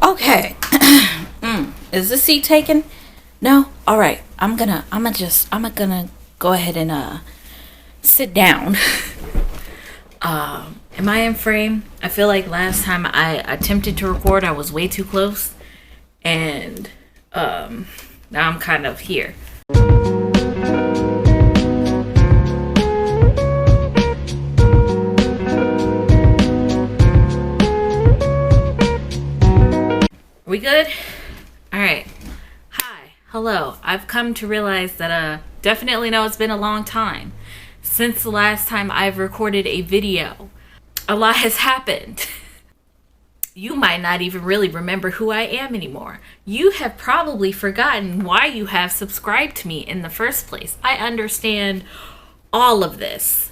Okay. Is the seat taken? No? Alright. I'm gonna go ahead and sit down. Am I in frame? I feel like last time I attempted to record I was way too close. And now I'm kind of here. We good? Alright. Hi. Hello. I've come to realize that definitely know it's been a long time since the last time I've recorded a video. A lot has happened. You might not even really remember who I am anymore. You have probably forgotten why you have subscribed to me in the first place. I understand all of this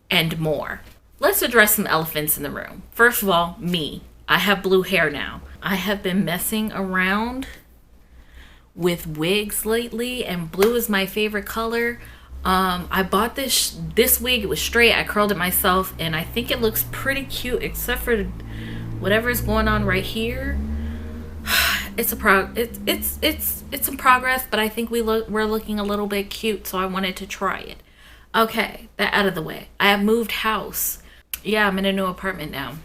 and more. Let's address some elephants in the room. First of all, me. I have blue hair now. I have been messing around with wigs lately, and blue is my favorite color. I bought this wig. It was straight. I curled it myself, and I think it looks pretty cute, except for whatever's going on right here. It's a progress, but I think we're looking a little bit cute, so I wanted to try it. Okay, that out of the way. I have moved house. Yeah, I'm in a new apartment now.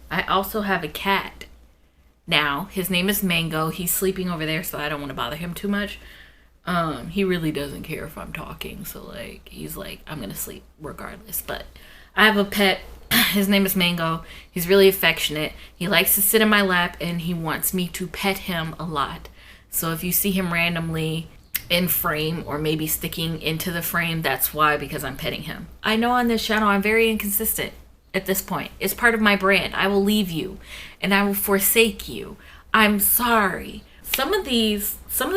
I also have a cat now. His name is Mango. He's sleeping over there, so I don't want to bother him too much. He really doesn't care if I'm talking, so like he's like, I'm gonna sleep regardless. But I have a pet. His name is Mango. He's really affectionate. He likes to sit in my lap, and he wants me to pet him a lot. So if you see him randomly in frame or maybe sticking into the frame, that's why, because I'm petting him. I know on this channel I'm very inconsistent. At this point, it's part of my brand. I will leave you and I will forsake you. I'm sorry. Some of the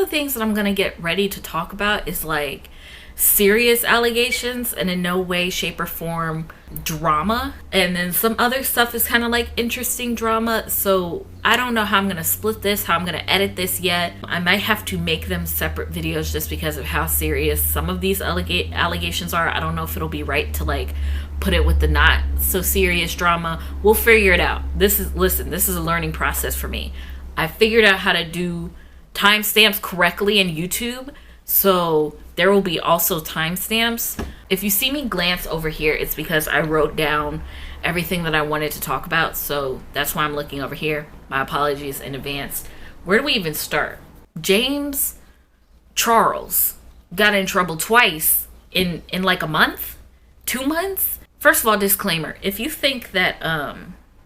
things that I'm gonna get ready to talk about is like serious allegations and in no way, shape, or form drama. And then some other stuff is kind of like interesting drama. So I don't know how I'm gonna split this, how I'm gonna edit this yet. I might have to make them separate videos just because of how serious some of these allegations are. I don't know if it'll be right to like put it with the not so serious drama. We'll figure it out. This is a learning process for me. I figured out how to do timestamps correctly in YouTube, so there will be also timestamps. If you see me glance over here, it's because I wrote down everything that I wanted to talk about, so that's why I'm looking over here. My apologies in advance. Where do we even start? James Charles got in trouble twice in like a month? 2 months? First of all, disclaimer, if you think that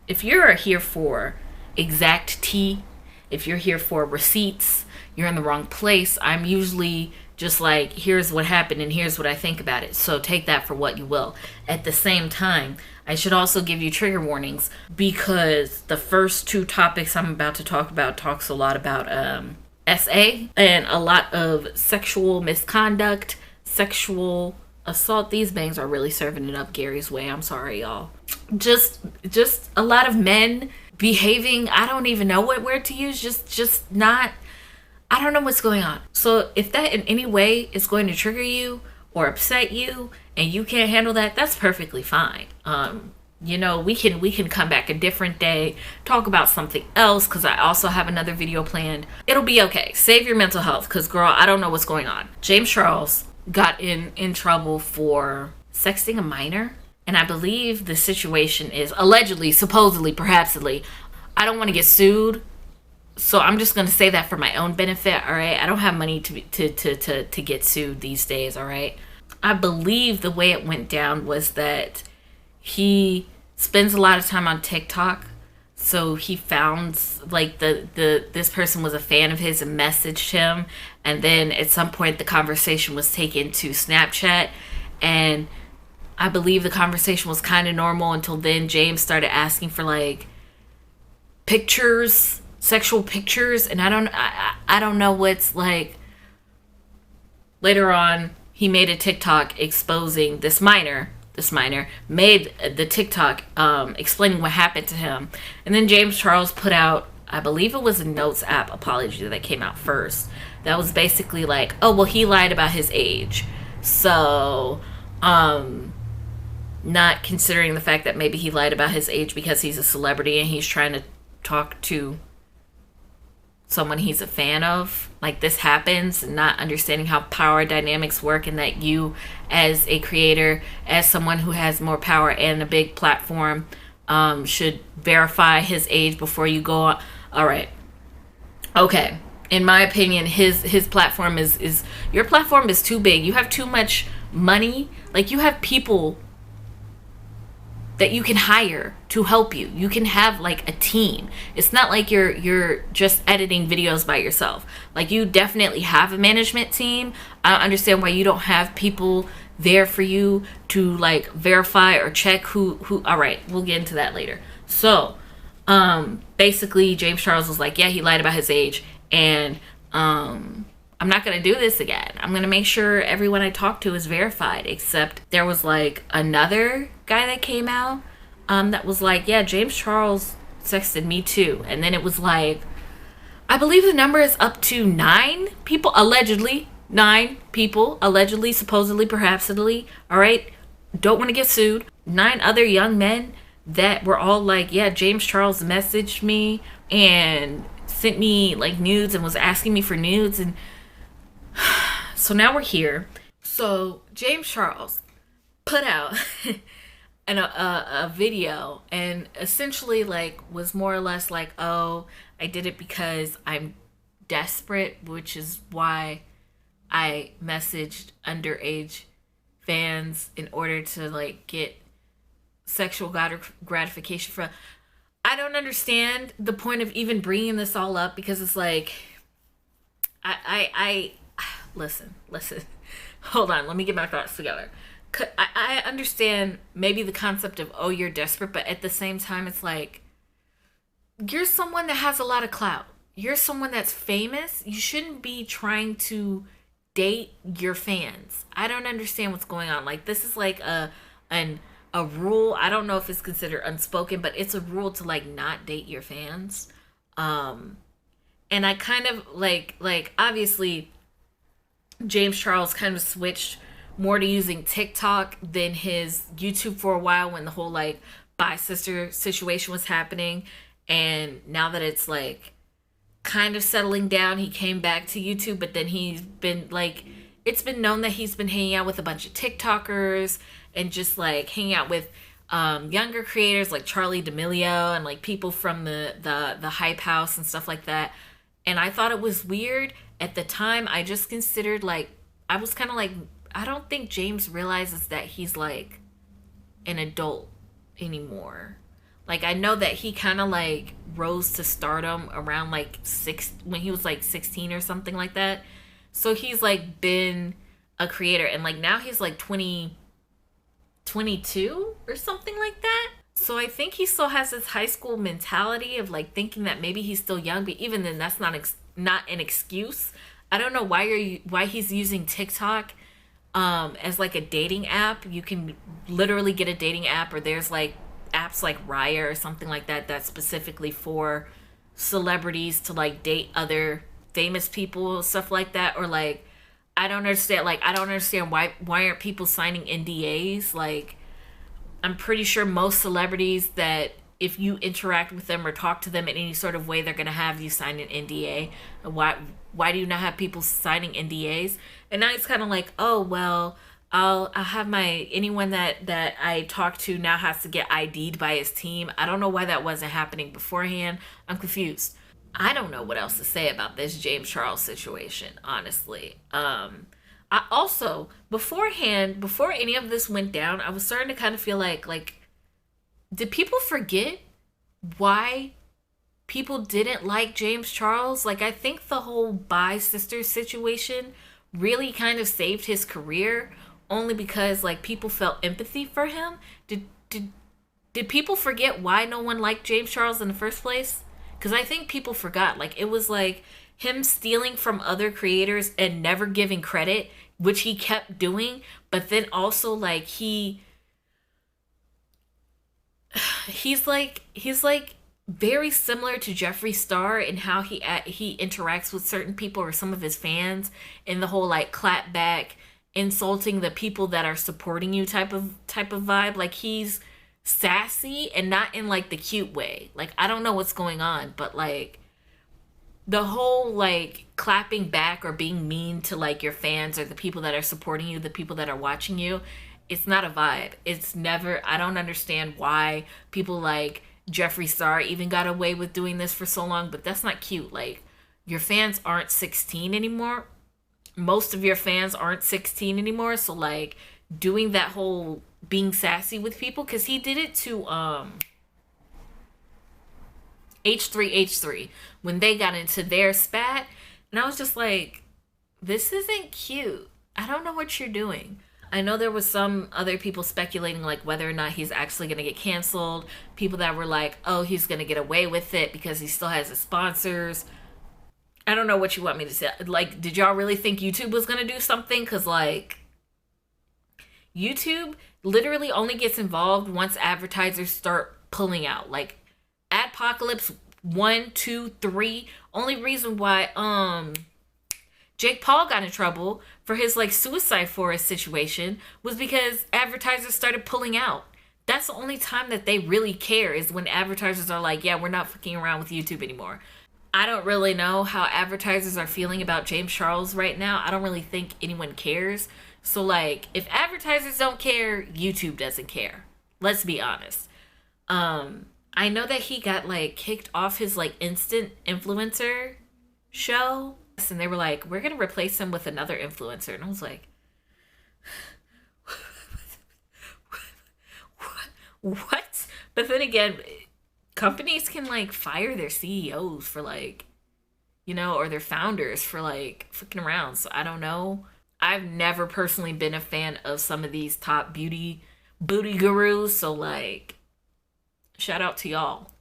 if you're here for exact tea, if you're here for receipts, you're in the wrong place. I'm usually just like, here's what happened and here's what I think about it. So take that for what you will. At the same time, I should also give you trigger warnings, because the first two topics I'm about to talk about talks a lot about SA and a lot of sexual misconduct, sexual assault. These bangs are really serving it up Gary's way. I'm sorry, y'all. Just a lot of men behaving, I don't even know what word to use, just not, I don't know what's going on. So if that in any way is going to trigger you or upset you and you can't handle that, that's perfectly fine. You know, we can come back a different day, talk about something else, because I also have another video planned. It'll be okay. Save your mental health, because girl, I don't know what's going on. James Charles got in trouble for sexting a minor, and I believe the situation is allegedly, supposedly, perhapsly. I don't want to get sued, so I'm just going to say that for my own benefit, all right? I don't have money to get sued these days, all right? I believe the way it went down was that he spends a lot of time on TikTok, so he found like this person was a fan of his and messaged him, and then at some point the conversation was taken to Snapchat, and I believe the conversation was kind of normal until then James started asking for like pictures, sexual pictures, and I don't know what's like. Later on, he made a TikTok exposing this minor made the TikTok explaining what happened to him, and then James Charles put out, I believe it was a Notes app apology that came out first. That was basically like, oh well, he lied about his age, so not considering the fact that maybe he lied about his age because he's a celebrity and he's trying to talk to someone he's a fan of, like this happens, and not understanding how power dynamics work, and that you as a creator, as someone who has more power and a big platform, should verify his age before you go on. All right. Okay. In my opinion, his platform is your platform is too big. You have too much money. Like, you have people that you can hire to help you. You can have like a team. It's not like you're just editing videos by yourself. Like, you definitely have a management team. I don't understand why you don't have people there for you to like verify or check who. All right, we'll get into that later. So basically James Charles was like, yeah, he lied about his age, and I'm not going to do this again. I'm going to make sure everyone I talk to is verified. Except there was like another guy that came out that was like, yeah, James Charles sexted me too. And then it was like, I believe the number is up to 9 people, allegedly. 9 people, allegedly, supposedly, perhapsedly. All right, don't want to get sued. 9 other young men that were all like, yeah, James Charles messaged me and sent me like nudes and was asking me for nudes. And so now we're here. So James Charles put out a video and essentially like was more or less like, oh, I did it because I'm desperate, which is why I messaged underage fans in order to like get sexual gratification from. I don't understand the point of even bringing this all up, because it's like, I listen, hold on, let me get my thoughts together. I understand maybe the concept of, oh, you're desperate, but at the same time, it's like, you're someone that has a lot of clout. You're someone that's famous. You shouldn't be trying to date your fans. I don't understand what's going on. Like, this is like a rule. I don't know if it's considered unspoken, but it's a rule to like not date your fans. And I kind of like obviously James Charles kind of switched more to using TikTok than his YouTube for a while, when the whole like bi sister situation was happening. And now that it's like kind of settling down, he came back to YouTube, but then he's been like, it's been known that he's been hanging out with a bunch of TikTokers and just like hanging out with younger creators like Charli D'Amelio and like people from the Hype House and stuff like that. And I thought it was weird at the time. I just considered like, I was kind of like, I don't think James realizes that he's like an adult anymore. Like, I know that he kind of like rose to stardom around like when he was like 16 or something like that. So he's like been a creator, and like now he's like 22 or something like that. So I think he still has this high school mentality of like thinking that maybe he's still young, but even then that's not an excuse. I don't know why he's using TikTok as like a dating app. You can literally get a dating app, or there's like apps like Raya or something like that that's specifically for celebrities to like date other famous people, stuff like that. Or like, I don't understand why aren't people signing NDAs? Like, I'm pretty sure most celebrities that if you interact with them or talk to them in any sort of way, they're going to have you sign an NDA. Why do you not have people signing NDAs? And now it's kind of like, oh, well, I'll have anyone that I talk to now has to get ID'd by his team. I don't know why that wasn't happening beforehand. I'm confused. I don't know what else to say about this James Charles situation, honestly. I also, beforehand, before any of this went down, I was starting to kind of feel like, did people forget why people didn't like James Charles? Like, I think the whole bi sister situation really kind of saved his career, only because like people felt empathy for him. Did people forget why no one liked James Charles in the first place? Because I think people forgot. Like, it was like him stealing from other creators and never giving credit, which he kept doing. But then also like he's like very similar to Jeffree Star in how he interacts with certain people or some of his fans, in the whole like clap back, insulting the people that are supporting you type of vibe. Like, he's sassy and not in like the cute way. Like, I don't know what's going on, but like the whole like clapping back or being mean to like your fans or the people that are supporting you, the people that are watching you, it's not a vibe. It's never, I don't understand why people like Jeffree Star even got away with doing this for so long, but that's not cute. Like, your fans aren't 16 anymore. Most of your fans aren't 16 anymore. So like doing that whole being sassy with people, because he did it to H3H3 when they got into their spat, and I was just like, this isn't cute. I don't know what you're doing. I know there was some other people speculating like whether or not he's actually going to get canceled. People that were like, oh, he's going to get away with it because he still has his sponsors. I don't know what you want me to say. Like, did y'all really think YouTube was going to do something? Because like, YouTube literally only gets involved once advertisers start pulling out. Like, Adpocalypse 1, 2, 3. Only reason why Jake Paul got in trouble for his like suicide forest situation was because advertisers started pulling out. That's the only time that they really care, is when advertisers are like, yeah, we're not fucking around with YouTube anymore. I don't really know how advertisers are feeling about James Charles right now. I don't really think anyone cares. So like, if advertisers don't care, YouTube doesn't care. Let's be honest. I know that he got like kicked off his like instant influencer show, and they were like, we're gonna replace him with another influencer, and I was like, what? But then again, companies can like fire their CEOs for like, you know, or their founders for like fucking around. So I don't know. I've never personally been a fan of some of these top booty gurus. So like, shout out to y'all.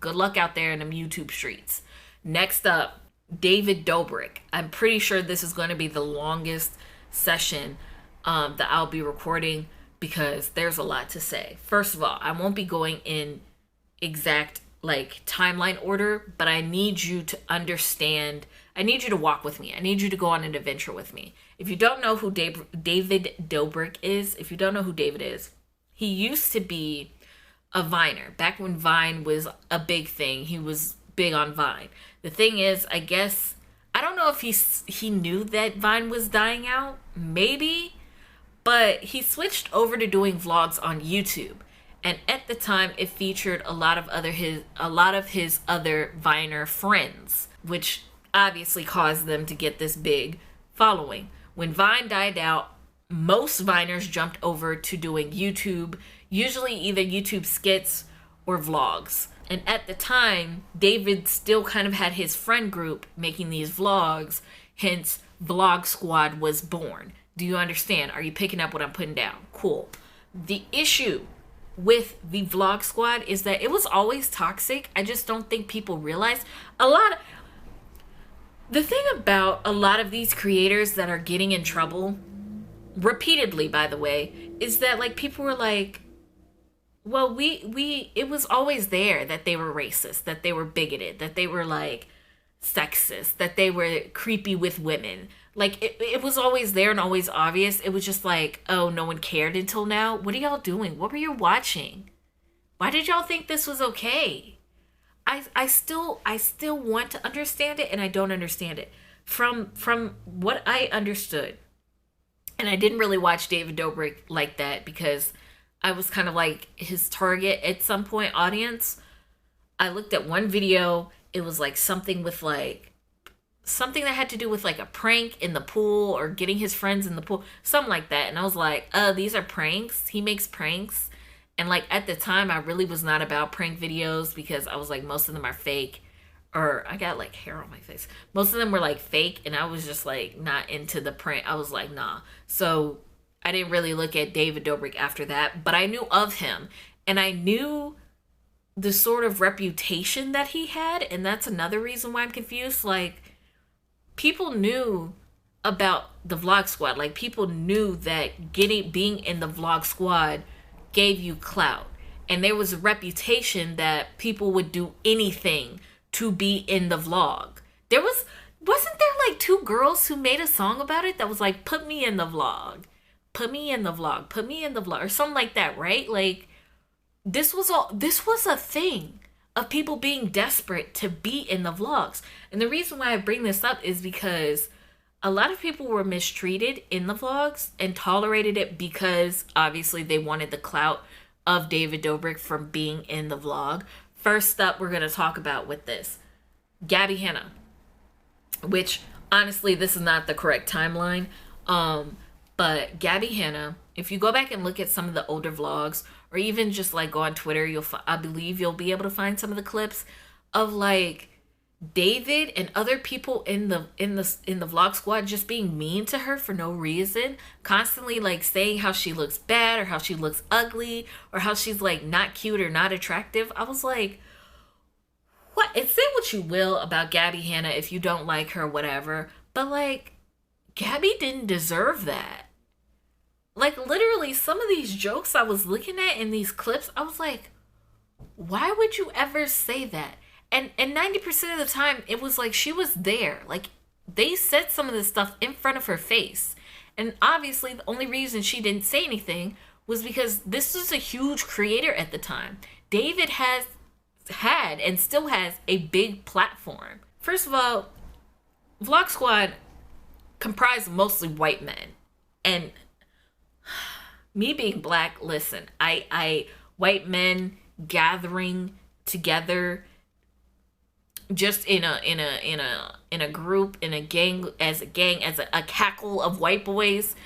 Good luck out there in them YouTube streets. Next up, David Dobrik. I'm pretty sure this is going to be the longest session that I'll be recording because there's a lot to say. First of all, I won't be going in exact like timeline order, but I need you to understand. I need you to walk with me. I need you to go on an adventure with me. If you don't know who David Dobrik is, if you don't know who David is, he used to be a Viner. Back when Vine was a big thing, he was big on Vine. The thing is, I guess, I don't know if he knew that Vine was dying out, maybe, but he switched over to doing vlogs on YouTube. And at the time, it featured a lot of his other Viner friends, which obviously caused them to get this big following. When Vine died out, most Viners jumped over to doing YouTube, usually either YouTube skits or vlogs. And at the time, David still kind of had his friend group making these vlogs, hence Vlog Squad was born. Do you understand? Are you picking up what I'm putting down? Cool. The issue with the Vlog Squad is that it was always toxic. I just don't think people realize the thing about a lot of these creators that are getting in trouble repeatedly, by the way, is that like people were like, well, it was always there that they were racist, that they were bigoted, that they were like sexist, that they were creepy with women. Like it was always there and always obvious. It was just like, oh, no one cared until now. What are y'all doing? What were you watching? Why did y'all think this was okay? I still want to understand it, and I don't understand it. From what I understood, and I didn't really watch David Dobrik like that because I was kind of like his target at some point audience. I looked at one video. It was like something that had to do with like a prank in the pool or getting his friends in the pool, something like that. And I was like, these are pranks. He makes pranks. And like at the time, I really was not about prank videos because I was like, most of them are fake. Or I got like hair on my face. Most of them were like fake, and I was just like not into the prank. I was like, nah. So I didn't really look at David Dobrik after that, but I knew of him, and I knew the sort of reputation that he had, and that's another reason why I'm confused. Like, people knew about the Vlog Squad. Like, people knew that being in the Vlog Squad gave you clout, and there was a reputation that people would do anything to be in the vlog. Wasn't there like 2 girls who made a song about it that was like, put me in the vlog, put me in the vlog, put me in the vlog, or something like that, right? Like, this was a thing. of people being desperate to be in the vlogs. And the reason why I bring this up is because a lot of people were mistreated in the vlogs and tolerated it because obviously they wanted the clout of David Dobrik from being in the vlog. First up, we're going to talk about with this, Gabbie Hanna, which honestly, this is not the correct timeline. But Gabbie Hanna, if you go back and look at some of the older vlogs, or even just like go on Twitter, I believe you'll be able to find some of the clips of like David and other people in the vlog squad just being mean to her for no reason, constantly like saying how she looks bad or how she looks ugly or how she's like not cute or not attractive. I was like, what? And say what you will about Gabbie Hanna if you don't like her, whatever, but like Gabbie didn't deserve that. Like literally some of these jokes I was looking at in these clips, I was like, why would you ever say that? And 90% of the time, it was like she was there. Like, they said some of this stuff in front of her face. And obviously, the only reason she didn't say anything was because this was a huge creator at the time. David had and still has a big platform. First of all, Vlog Squad comprised mostly white men. And me being black, listen, I white men gathering together just in a group, in a gang, as a cackle of white boys,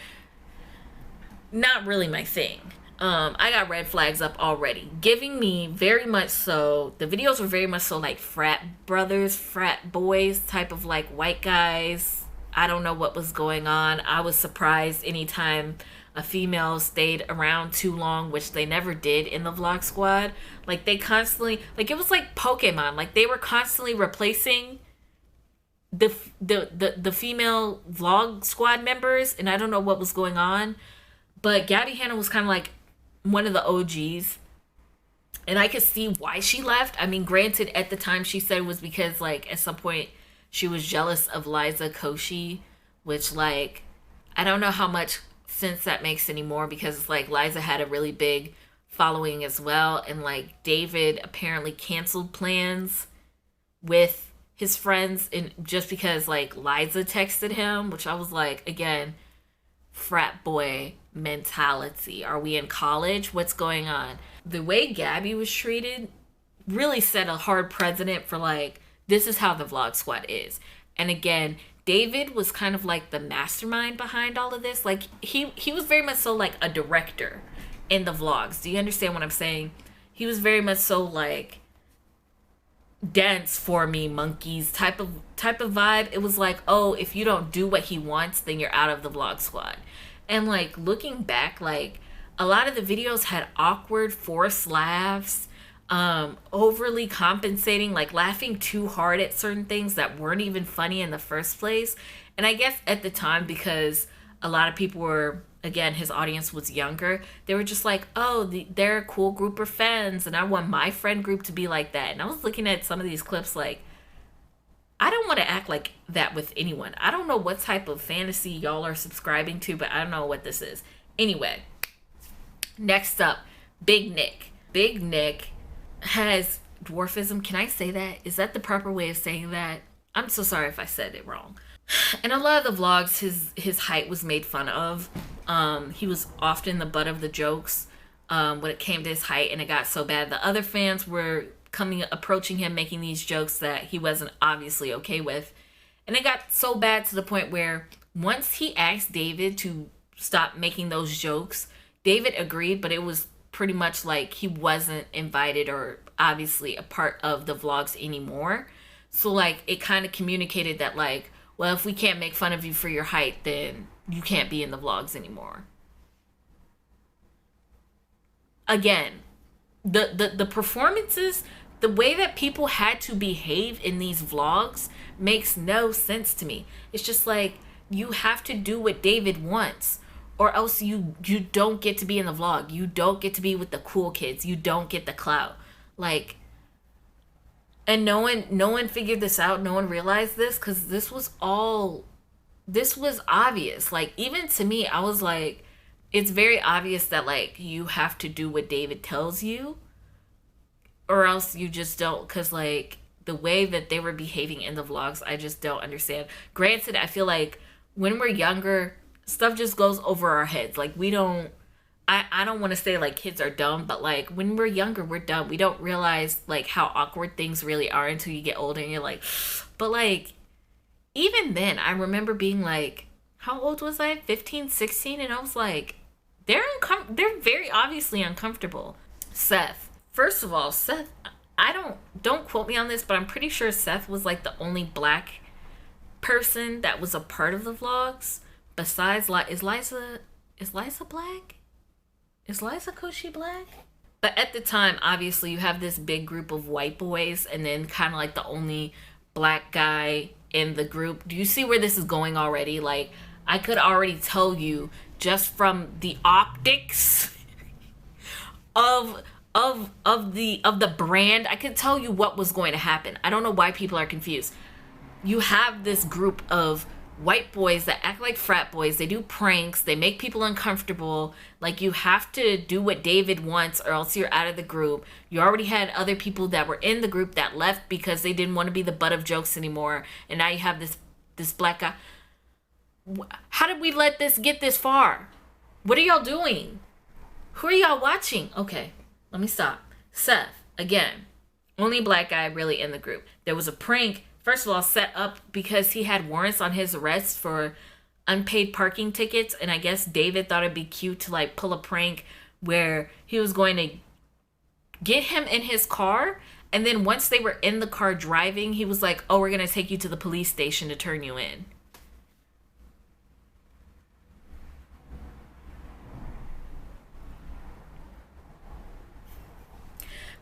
not really my thing. I got red flags up already, giving me very much so, the videos were very much so like frat brothers, frat boys type of like white guys. I don't know what was going on. I was surprised anytime a female stayed around too long, which they never did in the Vlog Squad. Like they constantly, like it was like Pokemon. Like they were constantly replacing the female Vlog Squad members, and I don't know what was going on. But Gabbie Hanna was kind of like one of the OGs, and I could see why she left. I mean, granted, at the time she said it was because like at some point she was jealous of Liza Koshy, which like I don't know how much sense that makes anymore, because it's like Liza had a really big following as well, and like David apparently canceled plans with his friends and just because like Liza texted him, which I was like, again, frat boy mentality. Are we in college? What's going on? The way Gabbie was treated really set a hard precedent for like, this is how the Vlog Squad is. And again, David was kind of like the mastermind behind all of this. Like he was very much so like a director in the vlogs. Do you understand what I'm saying? He was very much so like dance for me monkeys type of vibe. It was like, oh, if you don't do what he wants, then you're out of the Vlog Squad. And like looking back, like a lot of the videos had awkward forced laughs, overly compensating, like laughing too hard at certain things that weren't even funny in the first place. And I guess at the time, because a lot of people were, again, his audience was younger, they were just like, oh, they're a cool group of friends, and I want my friend group to be like that. And I was looking at some of these clips like, I don't want to act like that with anyone. I don't know what type of fantasy y'all are subscribing to, but I don't know what this is. Anyway, next up, Big Nick. Big Nick has dwarfism. Can I say that? Is that the proper way of saying that? I'm so sorry if I said it wrong. In a lot of the vlogs, his height was made fun of. He was often the butt of the jokes when it came to his height, and it got so bad the other fans were approaching him, making these jokes that he wasn't obviously okay with. And it got so bad to the point where once he asked David to stop making those jokes, David agreed, but it was pretty much like he wasn't invited or obviously a part of the vlogs anymore. So like it kind of communicated that like, well, if we can't make fun of you for your height, then you can't be in the vlogs anymore. Again, the performances, the way that people had to behave in these vlogs makes no sense to me. It's just like, you have to do what David wants, or else you don't get to be in the vlog. You don't get to be with the cool kids. You don't get the clout. Like, and no one figured this out. No one realized this, because this was obvious. Like, even to me, I was like, it's very obvious that like you have to do what David tells you. or else you just don't, because like the way that they were behaving in the vlogs, I just don't understand. Granted, I feel like when we're younger, stuff just goes over our heads. Like we don't, I don't want to say like kids are dumb, but like when we're younger, we're dumb. We don't realize like how awkward things really are until you get older and you're like, but like even then, I remember being like, how old was I? 15, 16, and I was like, they're very obviously uncomfortable. Seth. First of all, Seth, don't quote me on this, but I'm pretty sure Seth was like the only black person that was a part of the vlogs. Besides, is Liza black? Is Liza Koshy black? But at the time, obviously, you have this big group of white boys, and then kind of like the only black guy in the group. Do you see where this is going already? Like, I could already tell you just from the optics of the brand, I could tell you what was going to happen. I don't know why people are confused. You have this group of white boys that act like frat boys. They do pranks. They make people uncomfortable. Like, you have to do what David wants or else you're out of the group. You already had other people that were in the group that left because they didn't want to be the butt of jokes anymore. And now you have this black guy. How did we let this get this far? What are y'all doing? Who are y'all watching? Okay, let me stop. Seth, again, only black guy really in the group. There was a prank, first of all, set up because he had warrants on his arrest for unpaid parking tickets. And I guess David thought it'd be cute to like pull a prank where he was going to get him in his car. And then once they were in the car driving, he was like, oh, we're going to take you to the police station to turn you in.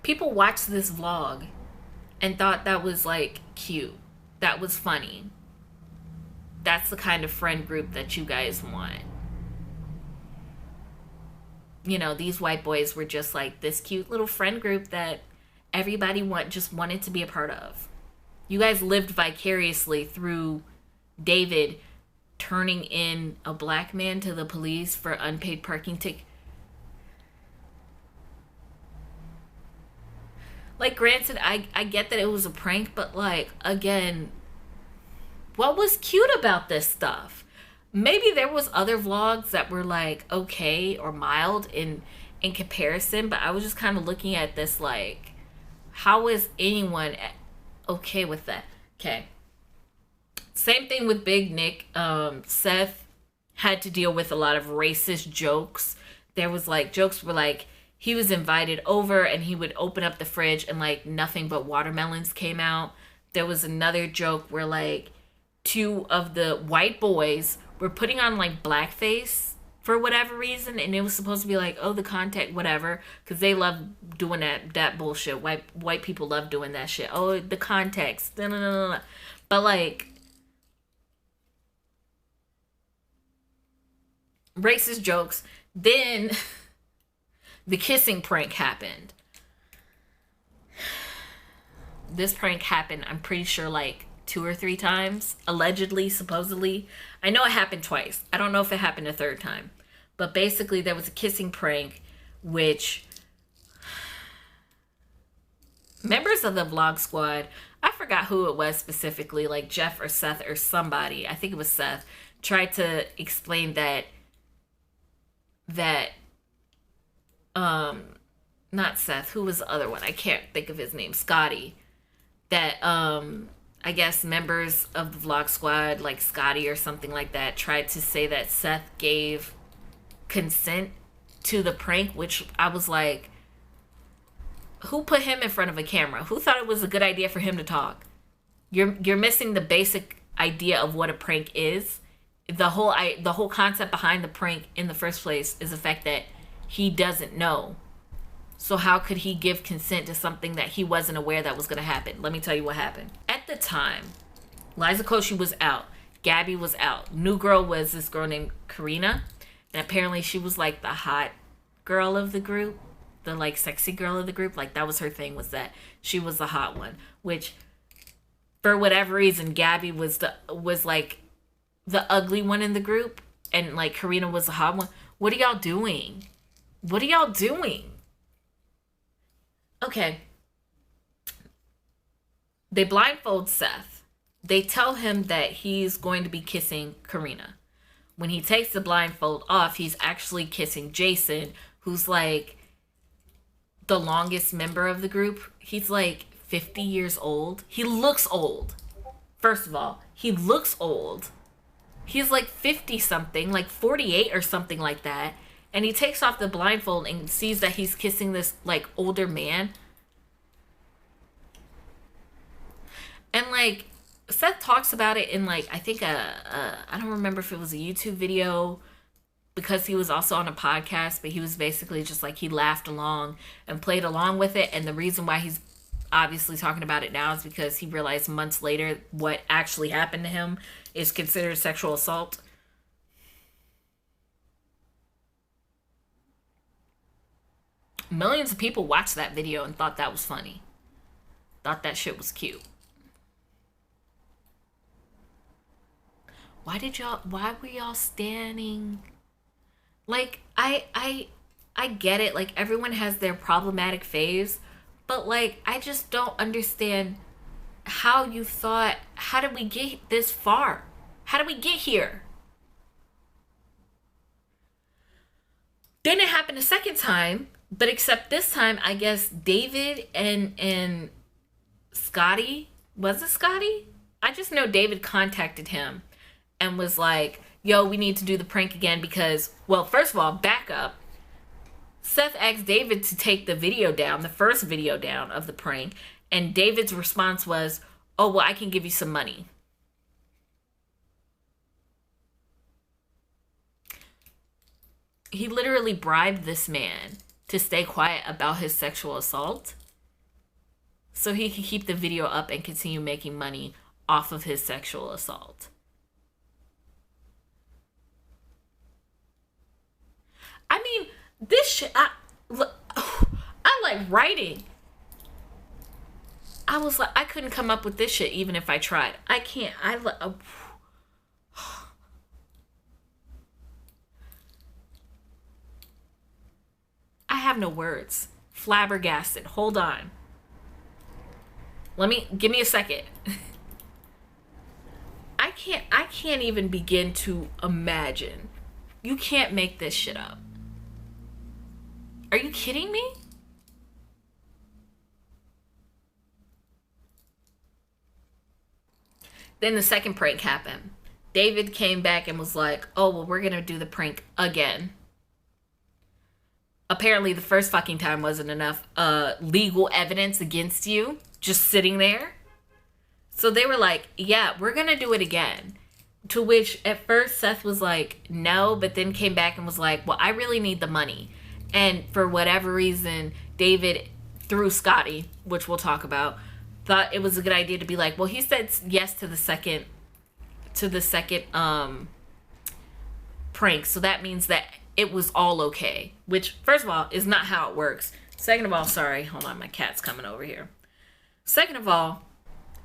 People watched this vlog and thought that was like cute. That was funny. That's the kind of friend group that you guys want. You know, these white boys were just like this cute little friend group that everybody just wanted to be a part of. You guys lived vicariously through David turning in a black man to the police for unpaid parking ticket. Like, granted, I get that it was a prank, but like, again, what was cute about this stuff? Maybe there was other vlogs that were like okay or mild in comparison, but I was just kind of looking at this like, how is anyone okay with that? Okay. Same thing with Big Nick. Seth had to deal with a lot of racist jokes. There was like jokes were like, he was invited over and he would open up the fridge and like nothing but watermelons came out. There was another joke where like two of the white boys were putting on like blackface for whatever reason, and it was supposed to be like, oh, the contact, whatever, because they love doing that bullshit. White people love doing that shit. Oh, the context. No. But like, racist jokes. Then the kissing prank happened. This prank happened, I'm pretty sure, like 2 or 3 times. Allegedly, supposedly. I know it happened twice. I don't know if it happened a third time. But basically, there was a kissing prank, which members of the vlog squad, I forgot who it was specifically, like Jeff or Seth or somebody, I think it was Seth, tried to explain that not Seth, who was the other one? I can't think of his name. Scotty. That I guess members of the vlog squad, like Scotty or something like that, tried to say that Seth gave consent to the prank, which I was like, who put him in front of a camera? Who thought it was a good idea for him to talk? You're missing the basic idea of what a prank is. The whole concept behind the prank in the first place is the fact that he doesn't know. So how could he give consent to something that he wasn't aware that was going to happen? Let me tell you what happened. At the time, Liza Koshy was out. Gabbie was out. New girl was this girl named Karina. And apparently she was like the hot girl of the group. The like sexy girl of the group. Like that was her thing, was that she was the hot one. Which, for whatever reason, Gabbie was like the ugly one in the group. And like Karina was the hot one. What are y'all doing? What are y'all doing? Okay, They blindfold Seth. They tell him that he's going to be kissing Karina. When he takes the blindfold off, he's actually kissing Jason, who's like the longest member of the group. He's like 50 years old. He looks old. First of all, he looks old. He's like 50 something, like 48 or something like that. And he takes off the blindfold and sees that he's kissing this like older man. And like Seth talks about it in like, I think I don't remember if it was a YouTube video, because he was also on a podcast, but he was basically just like, he laughed along and played along with it. And the reason why he's obviously talking about it now is because he realized months later what actually happened to him is considered sexual assault. Millions of people watched that video and thought that was funny. Thought that shit was cute. Why were y'all standing? Like, I get it. Like, everyone has their problematic phase. But, like, I just don't understand how you thought, how did we get this far? How did we get here? Then it happened a second time. But except this time, I guess David and Scotty, was it Scotty? I just know David contacted him and was like, yo, we need to do the prank again because, well, first of all, back up. Seth asked David to take the video down, the first video down of the prank, and David's response was, oh, well, I can give you some money. He literally bribed this man to stay quiet about his sexual assault so he could keep the video up and continue making money off of his sexual assault. I mean, this shit, I like writing. I was like, I couldn't come up with this shit even if I tried. I can't. I have no words. Flabbergasted. Hold on. Give me a second. I can't even begin to imagine. You can't make this shit up. Are you kidding me? Then the second prank happened. David came back and was like, oh, well, we're going to do the prank again. Apparently the first fucking time wasn't enough legal evidence against you just sitting there. So they were like, yeah, we're going to do it again. To which at first Seth was like, no, but then came back and was like, well, I really need the money. And for whatever reason, David, through Scotty, which we'll talk about, thought it was a good idea to be like, well, he said yes to the second prank. So that means that it was all okay. Which, first of all, is not how it works. Second of all, sorry, hold on, my cat's coming over here. Second of all,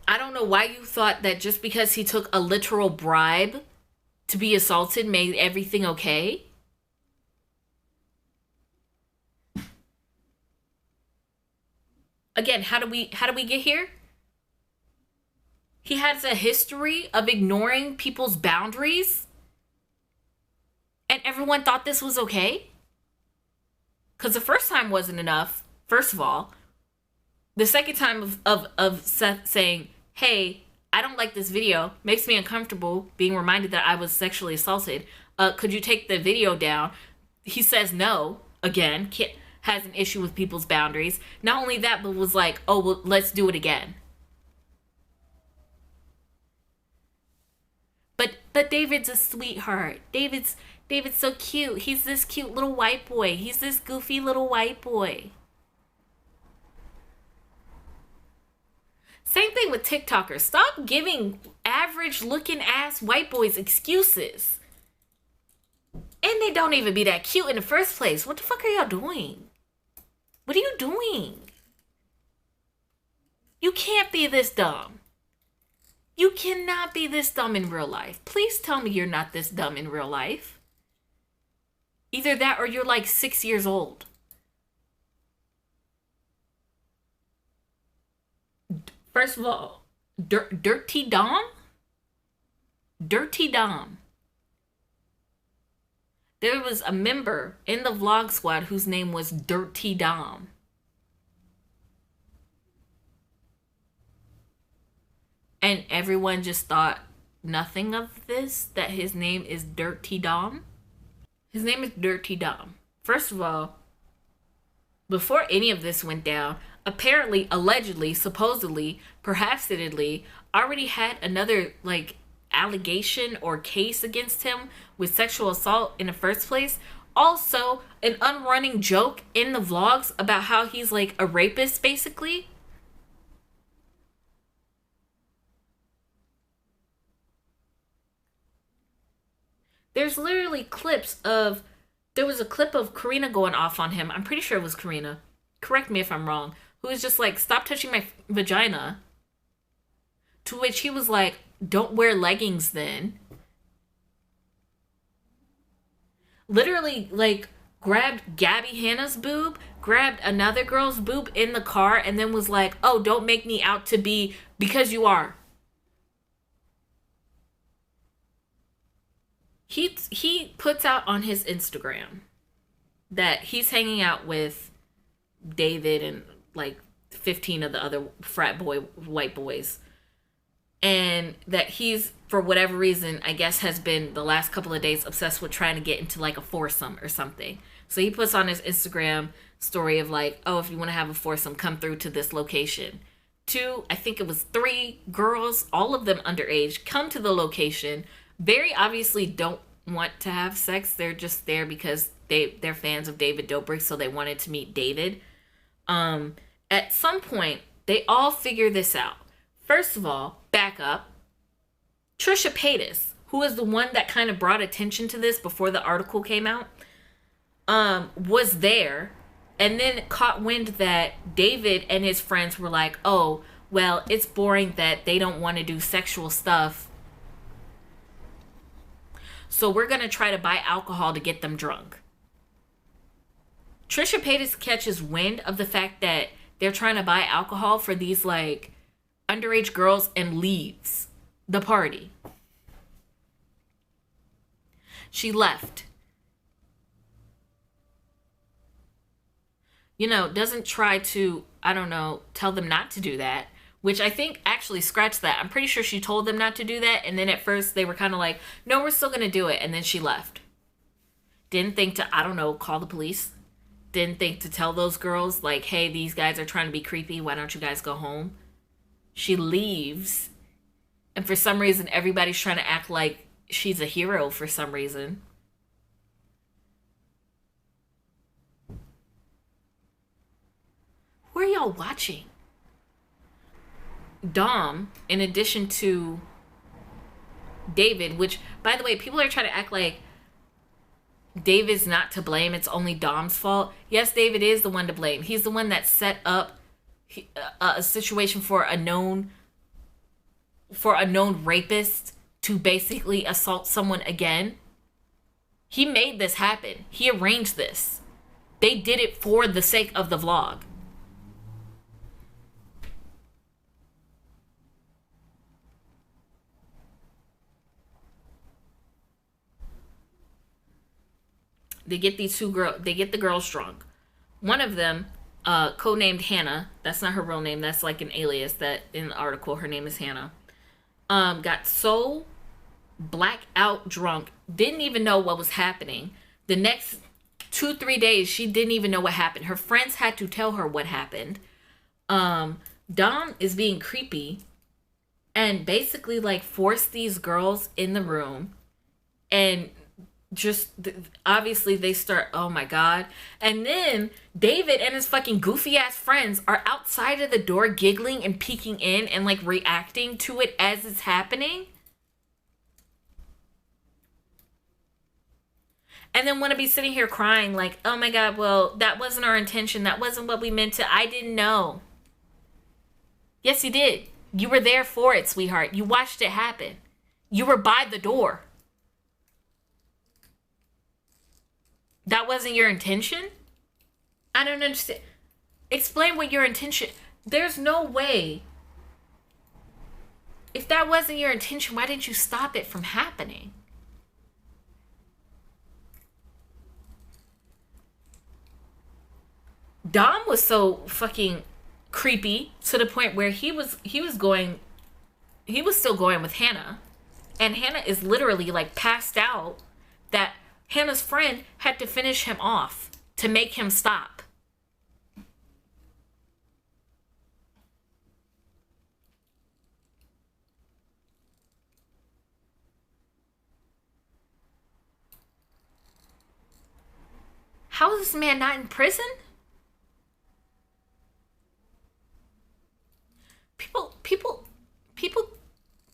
I don't know why you thought that just because he took a literal bribe to be assaulted made everything okay. Again, how do we get here? He has a history of ignoring people's boundaries. And everyone thought this was okay? Because the first time wasn't enough, first of all. The second time of Seth saying, hey, I don't like this video. Makes me uncomfortable being reminded that I was sexually assaulted. Could you take the video down? He says no. Again, has an issue with people's boundaries. Not only that, but was like, oh, well, let's do it again. But David's a sweetheart. David's so cute. He's this cute little white boy. He's this goofy little white boy. Same thing with TikTokers. Stop giving average looking ass white boys excuses. And they don't even be that cute in the first place. What the fuck are y'all doing? What are you doing? You can't be this dumb. You cannot be this dumb in real life. Please tell me you're not this dumb in real life. Either that or you're like 6 years old. First of all, Durte Dom? Durte Dom. There was a member in the vlog squad whose name was Durte Dom. And everyone just thought nothing of this, that his name is Durte Dom. His name is Durte Dom. First of all, before any of this went down, apparently, allegedly, supposedly, perhaps admittedly, already had another, like, allegation or case against him with sexual assault in the first place. Also, an unrunning joke in the vlogs about how he's, like, a rapist, basically. There's literally clips of... There was a clip of Karina going off on him. I'm pretty sure it was Karina. Correct me if I'm wrong. Who was just like, stop touching my vagina. To which he was like, don't wear leggings then. Literally, like, grabbed Gabbie Hanna's boob, grabbed another girl's boob in the car, and then was like, oh, don't make me out to be, because you are. He puts out on his Instagram that he's hanging out with David and like 15 of the other frat boy white boys, and that he's, for whatever reason, I guess has been the last couple of days obsessed with trying to get into like a foursome or something. So he puts on his Instagram story of like, oh, if you want to have a foursome, come through to this location. 2, I think it was 3 girls, all of them underage, come to the location. Very obviously don't want to have sex. They're just there because they're fans of David Dobrik, so they wanted to meet David. At some point, they all figure this out. First of all, back up. Trisha Paytas, who is the one that kind of brought attention to this before the article came out, was there, and then caught wind that David and his friends were like, oh, well, it's boring that they don't want to do sexual stuff, so we're going to try to buy alcohol to get them drunk. Trisha Paytas catches wind of the fact that they're trying to buy alcohol for these, like, underage girls and leaves the party. She left. You know, doesn't try to, I don't know, tell them not to do that. Which I think actually scratched that. I'm pretty sure she told them not to do that. And then at first they were kind of like, no, we're still going to do it. And then she left. Didn't think to, I don't know, call the police. Didn't think to tell those girls, like, hey, these guys are trying to be creepy. Why don't you guys go home? She leaves. And for some reason, everybody's trying to act like she's a hero for some reason. Who are y'all watching? Dom, in addition to David, which, by the way, people are trying to act like David's not to blame. It's only Dom's fault. Yes, David is the one to blame. He's the one that set up a situation for a known rapist to basically assault someone again. He made this happen. He arranged this. They did it for the sake of the vlog. They get the girls drunk. One of them, codenamed Hanna, that's not her real name, that's like an alias that in the article, her name is Hanna, got so blackout drunk, didn't even know what was happening. The next 2-3 days, she didn't even know what happened. Her friends had to tell her what happened. Dom is being creepy and basically like forced these girls in the room, and just obviously they start, oh my god. And then David and his fucking goofy ass friends are outside of the door giggling and peeking in and like reacting to it as it's happening, and then want to be sitting here crying like, oh my god, well, that wasn't our intention, that wasn't what we meant to, I didn't know. Yes, you did. You were there for it, sweetheart. You watched it happen. You were by the door. That wasn't your intention? I don't understand. Explain what your intention... There's no way If that wasn't your intention, why didn't you stop it from happening? Dom was so fucking creepy to the point where he was still going with Hanna, and Hanna is literally like passed out, that Hannah's friend had to finish him off to make him stop. How is this man not in prison?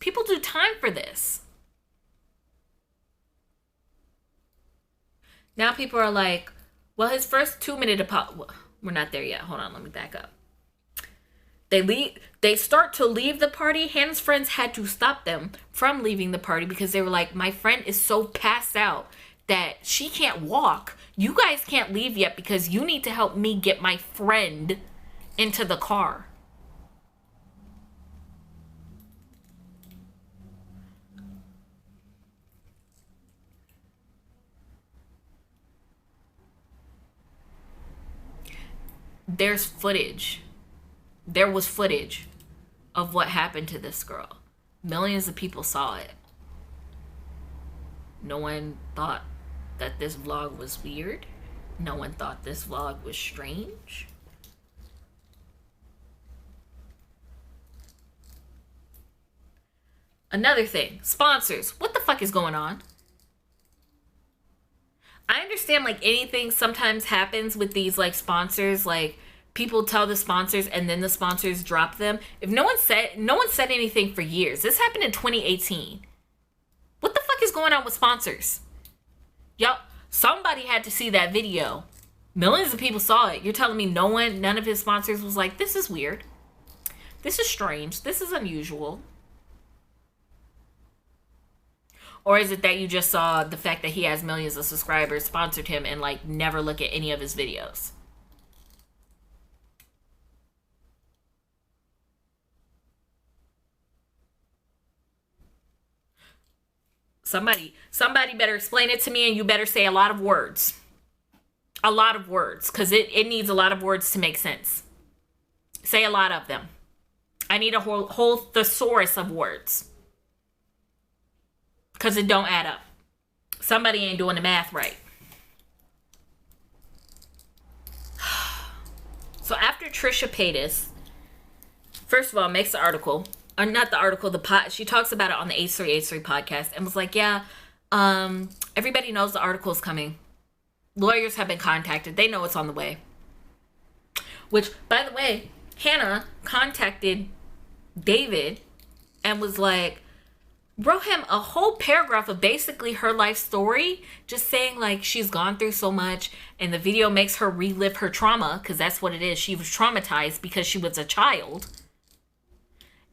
People do time for this. Now people are like, well, his first 2-minute apology. We're not there yet. Hold on, let me back up. They start to leave the party. Hannah's friends had to stop them from leaving the party because they were like, my friend is so passed out that she can't walk. You guys can't leave yet because you need to help me get my friend into the car. There's footage. There was footage of what happened to this girl. Millions of people saw it. No one thought that this vlog was weird. No one thought this vlog was strange. Another thing, sponsors. What the fuck is going on? I understand like anything sometimes happens with these like sponsors, like people tell the sponsors and then the sponsors drop them. If no one said anything for years. This happened in 2018. What the fuck is going on with sponsors? Y'all, somebody had to see that video. Millions of people saw it. You're telling me none of his sponsors was like, this is weird. This is strange. This is unusual. Or is it that you just saw the fact that he has millions of subscribers, sponsored him, and like never look at any of his videos? Somebody better explain it to me, and you better say a lot of words. A lot of words, because it needs a lot of words to make sense. Say a lot of them. I need a whole thesaurus of words. Because it don't add up. Somebody ain't doing the math right. So after Trisha Paytas, first of all, makes the article, or not the article, she talks about it on the H3H3 podcast and was like, yeah, everybody knows the article is coming. Lawyers have been contacted. They know it's on the way. Which, by the way, Hanna contacted David and was like, wrote him a whole paragraph of basically her life story, just saying like she's gone through so much and the video makes her relive her trauma, because that's what it is. She was traumatized because she was a child.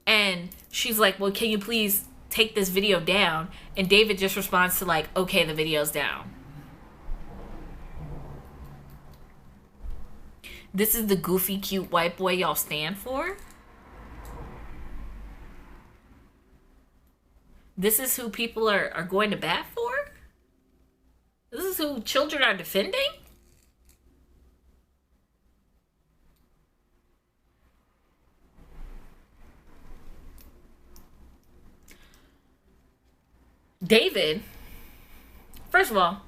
And she's like, well, can you please take this video down? And David just responds to like, okay, the video's down. This is the goofy, cute white boy y'all stand for? This is who people are going to bat for? This is who children are defending? David, first of all,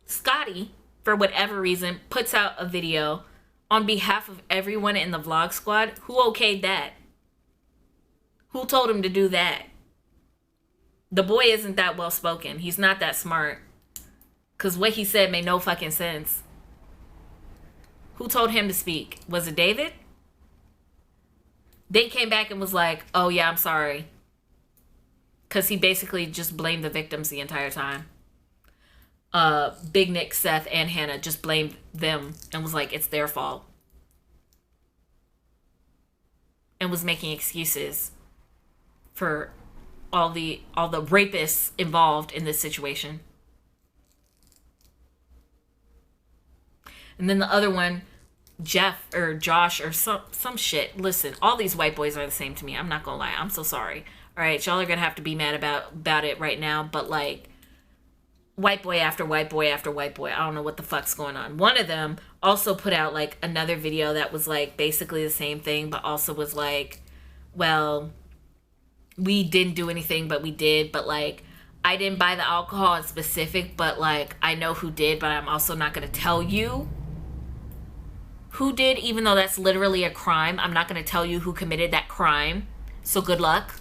Scotty, for whatever reason, puts out a video on behalf of everyone in the vlog squad. Who okayed that? Who told him to do that? The boy isn't that well spoken. He's not that smart. Because what he said made no fucking sense. Who told him to speak? Was it David? They came back and was like, oh yeah, I'm sorry. Because he basically just blamed the victims the entire time. Big Nick, Seth, and Hanna just blamed them and was like, it's their fault. And was making excuses for all the rapists involved in this situation. And then the other one Jeff or Josh or some shit. Listen, all these white boys are the same to me. I'm not gonna lie. I'm so sorry. All right, y'all are gonna have to be mad about it right now. But like, white boy after white boy after white boy. I don't know what the fuck's going on. One of them also put out like another video that was like basically the same thing, but also was like, well, we didn't do anything, but we did. But like, I didn't buy the alcohol in specific, but like, I know who did, but I'm also not gonna tell you who did, even though that's literally a crime. I'm not gonna tell you who committed that crime. So good luck.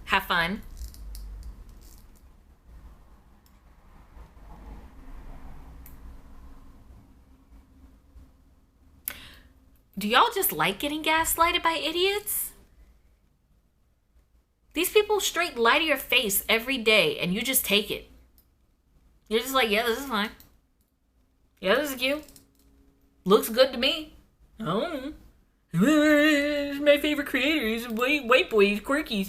Have fun. Do y'all just like getting gaslighted by idiots? These people straight lie to your face every day and you just take it. You're just like, yeah, this is fine. Yeah, this is cute. Looks good to me. Oh. My favorite creator is white boy. He's quirky.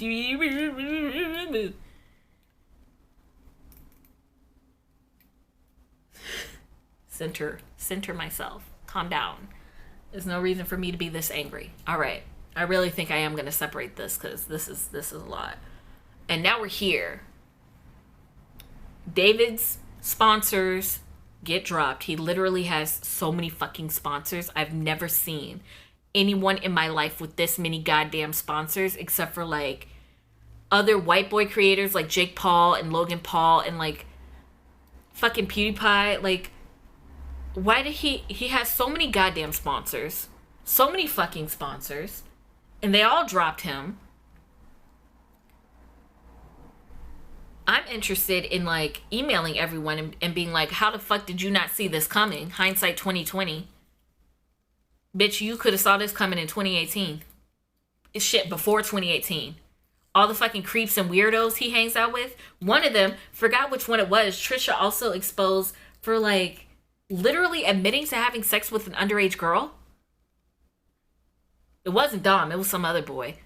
Center myself. Calm down. There's no reason for me to be this angry. All right. I really think I am going to separate this because this is a lot. And now we're here. David's sponsors get dropped. He literally has so many fucking sponsors. I've never seen anyone in my life with this many goddamn sponsors except for like other white boy creators like Jake Paul and Logan Paul and like fucking PewDiePie. Like, why did he has so many goddamn sponsors, so many fucking sponsors, and they all dropped him. I'm interested in like emailing everyone and being like, how the fuck did you not see this coming? Hindsight 2020. Bitch, you could have saw this coming in 2018. It's shit before 2018. All the fucking creeps and weirdos he hangs out with. One of them, forgot which one it was, Trisha also exposed for like literally admitting to having sex with an underage girl. It wasn't Dom, it was some other boy.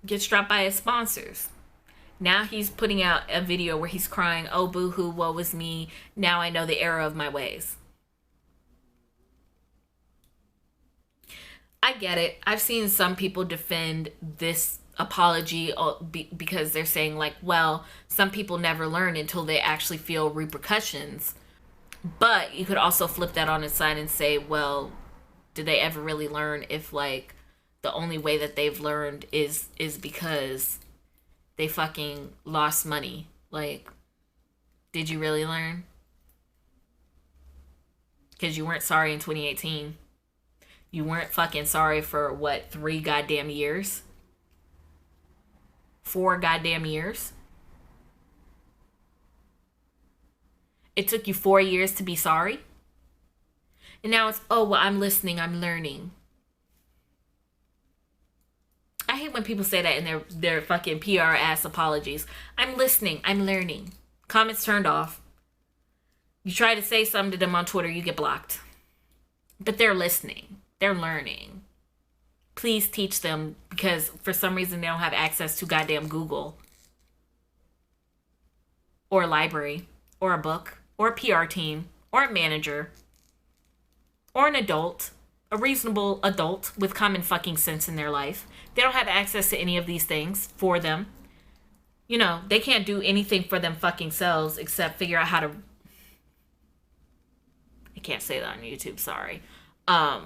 Gets dropped by his sponsors. Now he's putting out a video where he's crying, oh boo-hoo, woe was me. Now I know the error of my ways. I get it. I've seen some people defend this apology because they're saying like, well, some people never learn until they actually feel repercussions. But you could also flip that on its side and say, well, did they ever really learn if like the only way that they've learned is because they fucking lost money? Like, did you really learn? Because you weren't sorry in 2018. You weren't fucking sorry for what, 3 goddamn years? 4 goddamn years? It took you 4 years to be sorry? And now it's, oh, well, I'm listening, I'm learning. I hate when people say that in their fucking PR ass apologies. I'm listening, I'm learning. Comments turned off. You try to say something to them on Twitter, you get blocked. But they're listening. They're learning. Please teach them, because for some reason they don't have access to goddamn Google. Or a library. Or a book. Or a PR team. Or a manager. Or an adult. A reasonable adult with common fucking sense in their life. They don't have access to any of these things for them. You know, they can't do anything for them fucking selves except figure out how to... I can't say that on YouTube, sorry. I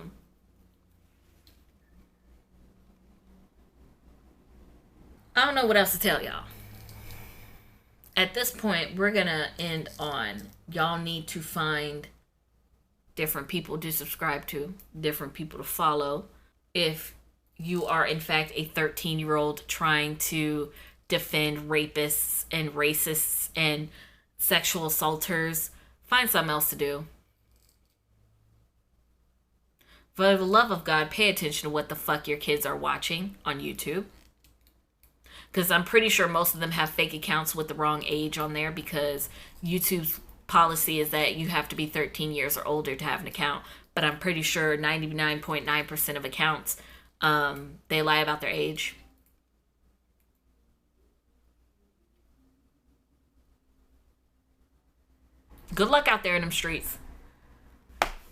don't know what else to tell y'all. At this point, we're gonna end on y'all need to find different people to subscribe to, different people to follow. If you are in fact a 13-year-old trying to defend rapists and racists and sexual assaulters, find something else to do. For the love of God, pay attention to what the fuck your kids are watching on YouTube. Because I'm pretty sure most of them have fake accounts with the wrong age on there, because YouTube's policy is that you have to be 13 years or older to have an account. But I'm pretty sure 99.9% of accounts, they lie about their age. Good luck out there in them streets.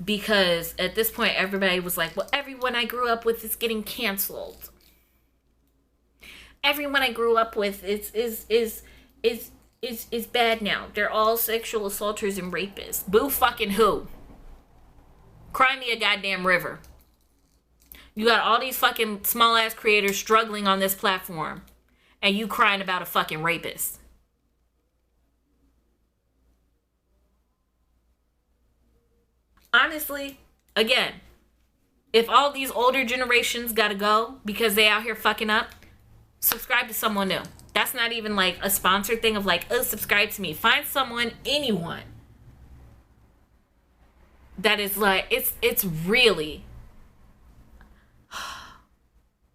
Because at this point, everybody was like, well, everyone I grew up with is getting canceled. Everyone I grew up with is bad now. They're all sexual assaulters and rapists. Boo fucking who? Cry me a goddamn river. You got all these fucking small ass creators struggling on this platform, and you crying about a fucking rapist. Honestly, again, if all these older generations gotta go because they out here fucking up, subscribe to someone new. That's not even like a sponsored thing of like, oh, subscribe to me. Find someone, anyone, that is like, it's really,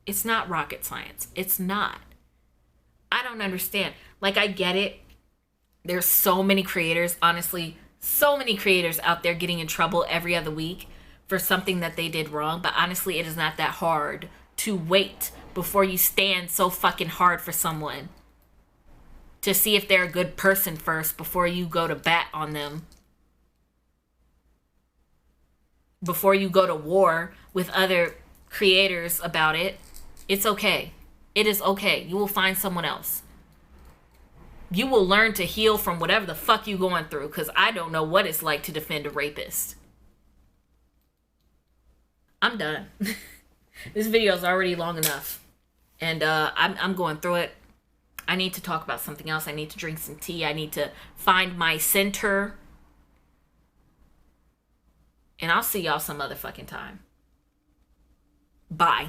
it's not rocket science. It's not. I don't understand. Like, I get it. There's so many creators, honestly, so many creators out there getting in trouble every other week for something that they did wrong. But honestly, it is not that hard to wait before you stand so fucking hard for someone to see if they're a good person first before you go to bat on them. Before you go to war with other creators about it. It's okay. It is okay. You will find someone else. You will learn to heal from whatever the fuck you going through, because I don't know what it's like to defend a rapist. I'm done. This video is already long enough, and I'm going through it. I need to talk about something else. I need to drink some tea. I need to find my center, and I'll see y'all some other fucking time. Bye.